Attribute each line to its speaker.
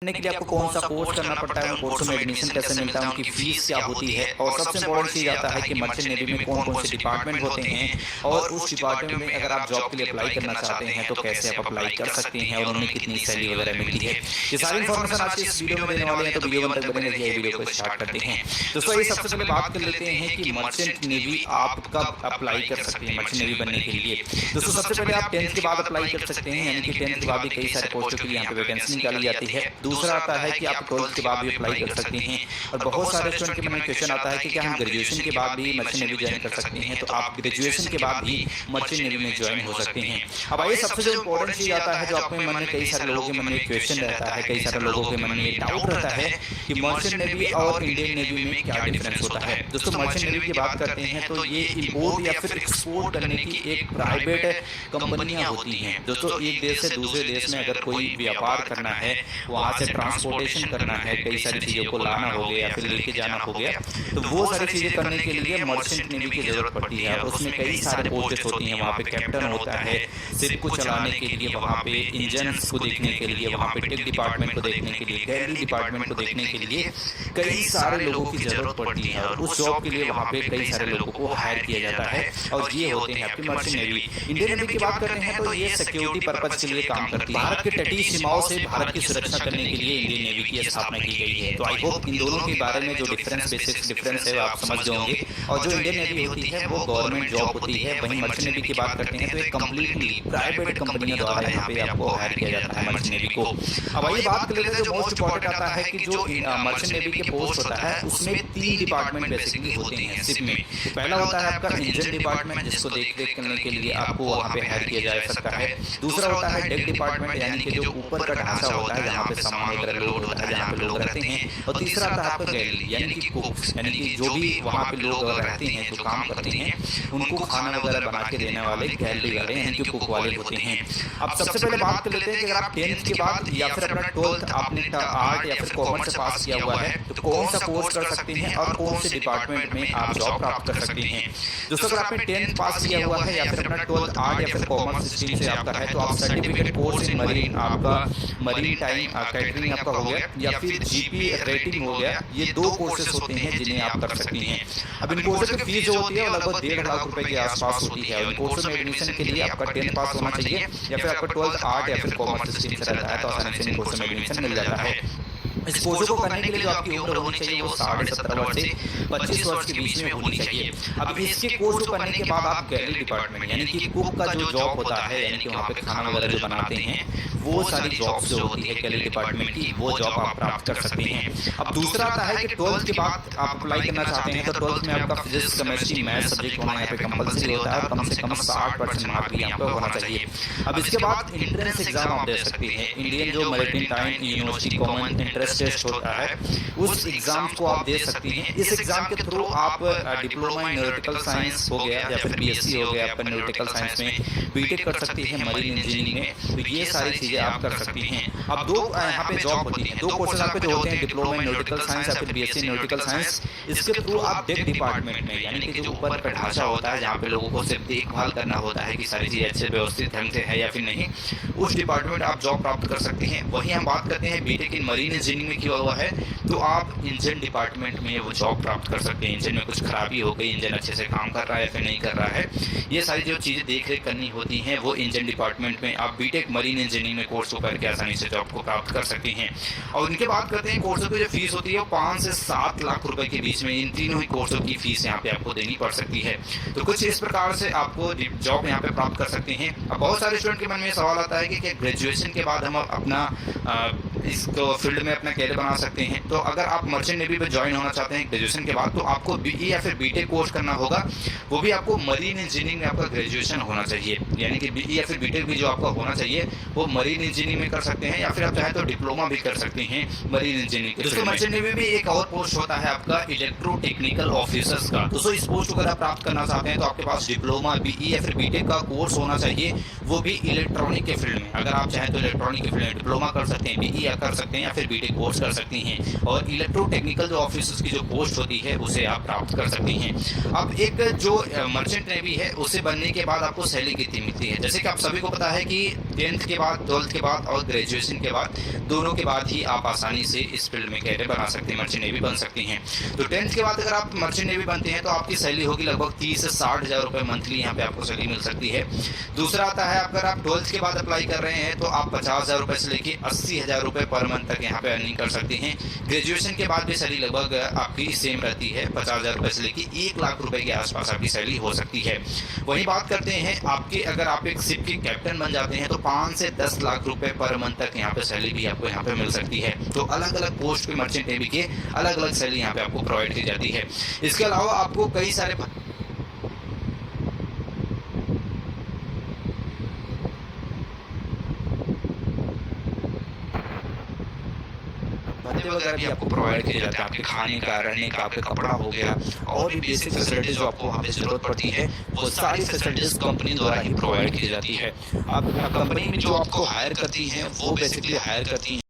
Speaker 1: करने के लिए आपको कौन सा कोर्स करना पड़ता है, उन कोर्सों में एडमिशन कैसे मिलता है, उनकी फीस क्या होती है, और सबसे इम्पोर्टेंट चीज़ आता है कि मर्चेंट नेवी में कौन कौन से डिपार्टमेंट होते हैं और उस डिपार्टमेंट में अगर आप जॉब के लिए अप्लाई करना चाहते हैं तो कैसे आप अप्लाई कर सकते हैं और उन्हें कितनी सैलरी वगैरह मिलती है। ये सारी इन्फॉर्मेशन आज के इस वीडियो में देने वाले हैं, तो वीडियो में तक बने रहिए। वीडियो को स्टार्ट करते हैं। दोस्तों ये सबसे पहले बात कर लेते हैं कि मर्चेंट नेवी आप कब अप्लाई कर सकते हैं मर्चेंट नेवी बनने के लिए। दोस्तों सबसे पहले आप 10th के बाद अप्लाई कर सकते हैं, यानी कि 10th के बाद भी कई सारे पोस्टों के लिए यहाँ पे वैकेंसी निकाली जाती है। दूसरा आता है कि आप 12th के बाद भी अप्लाई कर सकते हैं, और बहुत सारे स्टूडेंट के मन में क्वेश्चन आता है कि क्या हम ग्रेजुएशन के बाद भी मर्चेंट नेवी ज्वाइन कर सकते हैं। तो आप ग्रेजुएशन के बाद भी मर्चेंट नेवी में ज्वाइन हो सकते हैं। अब आइए सबसे जो इम्पोर्टेंट चीज आता है, जो आपके मन में कई सारे लोगों के मन में क्वेश्चन रहता है, कई सारे लोगों के मन में डाउट रहता है कि मर्चेंट नेवी और इंडियन नेवी में क्या डिफरेंस होता है। दोस्तों मर्चेंट नेवी की बात करते हैं तो ये इंपोर्ट या फिर एक्सपोर्ट करने की एक प्राइवेट कंपनियां होती हैं। दोस्तों एक देश से दूसरे देश में अगर कोई व्यापार करना है, वहां से ट्रांसपोर्टेशन करना है, कई सारी चीजों को लाना हो गया या फिर लेके जाना हो गया, तो वो सारी चीजें करने के लिए मर्चेंट नेवी की जरूरत पड़ती है। और उसमें कई सारे पोस्टें होती हैं, वहाँ पे कैप्टन होता है शिप को चलाने के लिए, वहाँ पे इंजन को देखने के लिए, वहाँ पे टेक डिपार्टमेंट को देखने के लिए, गैलरी डिपार्टमेंट को देखने के लिए कई सारे लोगों की जरूरत पड़ती है। और उस जॉब के लिए वहाँ पे कई सारे लोगों को हायर किया जाता है, और ये होते हैं आपकी मर्चेंट नेवी। इंडियन नेवी की बात करते हैं तो ये सिक्योरिटी पर्पज के लिए काम करती है। भारत के तटीय सीमाओं से भारत की सुरक्षा करने के लिए इंडियन नेवी की स्थापना की गई है। तो आई होप इन दोनों के बारे में जो डिफरेंस, बेसिक डिफरेंस है, आप समझ जाओगे। और जो इंडियन नेवी होती है वो गवर्नमेंट जॉब होती है, वहीं मर्चेंट नेवी की बात करते हैं तो एक कंप्लीटली प्राइवेट कंपनियों द्वारा यहाँ पे आपको हायर किया जाता है मर्चेंट नेवी को। अब आइए बात कर लेते हैं जो मोस्ट इंपॉर्टेंट आता है कि जो मर्चेंट नेवी के पोस्ट होता है उसमें 3 डिपार्टमेंट बेसिकली होते हैं शिप में। पहला होता है आपका इंजन डिपार्टमेंट, जिसको देख रेख करने के लिए आपको वहाँ पे हायर किया जा सकता है। दूसरा होता है डेक डिपार्टमेंट, यानी कि जो ऊपर का ढांचा होता है जहाँ पे सामान वगैरह लोड होता है, जहाँ पे लोग रहते हैं। और तीसरा आता है आपका गैलरी, यानी कि कुक्स, यानी कि जो भी वहाँ पे लोग रहते हैं, जो काम करते हैं, उनको खाना वगैरह बना के देने वाले गैलरी वाले, यानी कि कुक वाले होते हैं। अब सबसे पहले बात कर लेते हैं कि अगर आप 10th के बाद या फिर अपना 12th आपने आर्ट या फिर कॉमर्स से पास किया हुआ है तो कौन सा कोर्स कर सकते हैं और कौन से डिपार्टमेंट में आप जॉब प्राप्त कर सकते हैं। दोस्तों अगर आपने 10th पास किया हुआ है या फिर अपना 12th आर्ट या फिर कॉमर्स स्ट्रीम से आपका है, तो आप सर्टिफिकेट कोर्स इन मरीन, आपका मरीन टाइम कैटरिंग आपका हो गया, या फिर जीपी रेटिंग हो गया, ये 2 कोर्सेज होते हैं जिन्हें आप कर सकती हैं। अब इन कोर्सेज की फीस जो होती है वो लगभग 1.5 लाख रुपए के आसपास होती है। इन कोर्स में एडमिशन के लिए आपका 10th पास होना चाहिए या फिर आपका 12th आर्ट या फिर कॉमर्स स्ट्रीम से रहता है, तो आसानी से इन कोर्स में एडमिशन मिल जाता है। इस कोर्स को करने के लिए जो आपकी उम्र होनी चाहिए वो 17.5 वर्ष से 25 वर्ष के बीच में होनी चाहिए। अब इसके कोर्स को करने के बाद आप गैलरी डिपार्टमेंट, यानी कि कुक का जो जॉब होता है, यानी कि वहाँ पे खाना वगैरह जो बनाते हैं, वो सारी जॉब्स जो होती है गैलरी डिपार्टमेंट की, वो जॉब आप प्राप्त कर सकते हैं। अब दूसरा आता है कि 12th के बाद आप अप्लाई करना चाहते हैं तो 12th में आपका फिजिक्स, केमिस्ट्री, मैथ सब्जेक्ट होना यहाँ पे कंपल्सरी होता है, और कम से कम 60% मार्क भी यहाँ पे होना चाहिए। अब इसके बाद एंट्रेंस एग्जाम आप दे सकते हैं। इंडियन जो maritime time university common entrance test होता है, उस एग्जाम को आप दे सकते हैं। इस एग्जाम के थ्रू आप डिप्लोमा इन न्यूमेरिकल साइंस हो गया या फिर बीएससी हो गया, आप न्यूमेरिकल साइंस में बीटेक कर सकते हैं मरीन इंजीनियरिंग में, तो ये सारी चीजें आप कर सकती हैं। अब 2 यहाँ पे जॉब होती है, 2 कोर्सेज आपके जो होते हैं, डिप्लोमा इन न्यूमेरिकल साइंस या फिर बीएससी न्यूमेरिकल साइंस। इसके थ्रू आप डेक डिपार्टमेंट में, यानी कि जो ऊपर का ढांचा होता है जहाँ पे लोगों को सिर्फ देखभाल करना होता है कि सारी चीजें अच्छे व्यवस्थित ढंग से है या फिर नहीं, उस डिपार्टमेंट आप जॉब प्राप्त कर सकते हैं। वहीं हम बात करते हैं बीटेक इन मरीन इंजीनियरिंग में किया हुआ है, तो आप इंजन डिपार्टमेंट में वो जॉब प्राप्त कर सकते हैं। इंजन में कुछ खराबी हो गई, इंजन अच्छे से काम कर रहा है या फिर नहीं कर रहा है, ये सारी जो चीजें देख रेख करनी होती हैं वो इंजन डिपार्टमेंट में आप बीटेक मरीन इंजीनियरिंग में कोर्स को करके आसानी से जॉब को प्राप्त कर सकते हैं। और उनके बात करते हैं कोर्सों की जो फीस होती है 5 से 7 लाख रुपए के बीच में इन तीनों ही कोर्सों की फीस यहाँ पे आपको देनी पड़ सकती है। तो कुछ इस प्रकार से आपको जॉब यहाँ पे प्राप्त कर सकते हैं। अब बहुत सारे स्टूडेंट के मन में सवाल आता है कि ग्रेजुएशन के बाद हम अपना इसको फील्ड में अपना कैरियर बना सकते हैं। तो अगर आप मर्चेंट नेवी में ज्वाइन होना चाहते हैं ग्रेजुएशन के बाद, तो आपको बीई या फिर बीटेक कोर्स करना होगा, वो भी आपको मरीन इंजीनियरिंग में आपका ग्रेजुएशन होना चाहिए, यानी कि बीई या फिर बीटेक भी जो आपका होना चाहिए वो मरीन इंजीनियरिंग में कर सकते हैं, या फिर आप चाहे तो डिप्लोमा भी कर सकते हैं मरीन इंजीनियरिंग के। दोस्तों मर्चेंट नेवी में एक और पोस्ट होता है आपका इलेक्ट्रो टेक्निकल ऑफिसर्स का। दोस्तों इस पोस्ट को अगर आप प्राप्त करना चाहते हैं तो आपके पास डिप्लोमा, बीई या फिर बीटेक का कोर्स होना चाहिए, वो भी इलेक्ट्रॉनिक के फील्ड में। अगर आप चाहें तो इलेक्ट्रॉनिक के फील्ड में डिप्लोमा कर सकते हैं, बीई कर सकते हैं या फिर बीटेक कोर्स कर सकते हैं, और इलेक्ट्रो टेक्निकल जो ऑफिसर्स की जो पोस्ट होती है उसे आप प्राप्त कर सकते हैं। अब एक जो मर्चेंट नेवी है उसे बनने के बाद आपको सैलरी कितनी मिलती है, जैसे कि आप सभी को पता है कि 10th के बाद, 12th के बाद और ग्रेजुएशन के बाद, दोनों के बाद ही आप आसानी से इस फील्ड में कैडर बना सकते हैं, मर्चेंट नेवी बन सकते हैं। तो 10th के बाद अगर आप मर्चेंट नेवी बनते हैं तो आपकी सैलरी होगी लगभग 30 से 60 हज़ार रुपये मंथली, यहाँ पे आपको सैलरी मिल सकती है। दूसरा आता है, अगर आप 12th के बाद अप्लाई कर रहे हैं तो आप 50 हज़ार रुपये से लेके 80 हज़ार रुपये पर मंथ तक यहाँ पे अर्निंग कर सकते हैं। ग्रेजुएशन के बाद भी सैलरी लगभग आपकी सेम रहती है, 50 हज़ार रुपये से लेके 1 लाख रुपए के आसपास आपकी सैलरी हो सकती है। वही बात करते हैं आपके, अगर आप एक शिप के कैप्टन बन जाते हैं तो 5 से 10 लाख रुपए पर मंथ तक यहाँ पे सैलरी भी आपको यहाँ पे मिल सकती है। तो अलग अलग पोस्ट पे मर्चेंट नेवी के अलग अलग सैलरी यहाँ पे आपको प्रोवाइड की जाती है। इसके अलावा आपको कई सारे भत्ते वगैरह भी आपको प्रोवाइड किए जाते हैं, आपके खाने का, रहने का, आपका कपड़ा हो गया, और भी बेसिक फैसिलिटीज जो आपको वहाँ पे जरूरत पड़ती है, वो सारी फैसिलिटीज कंपनी द्वारा ही प्रोवाइड की जाती है। आप कंपनी में जो आपको हायर करती है वो बेसिकली हायर करती है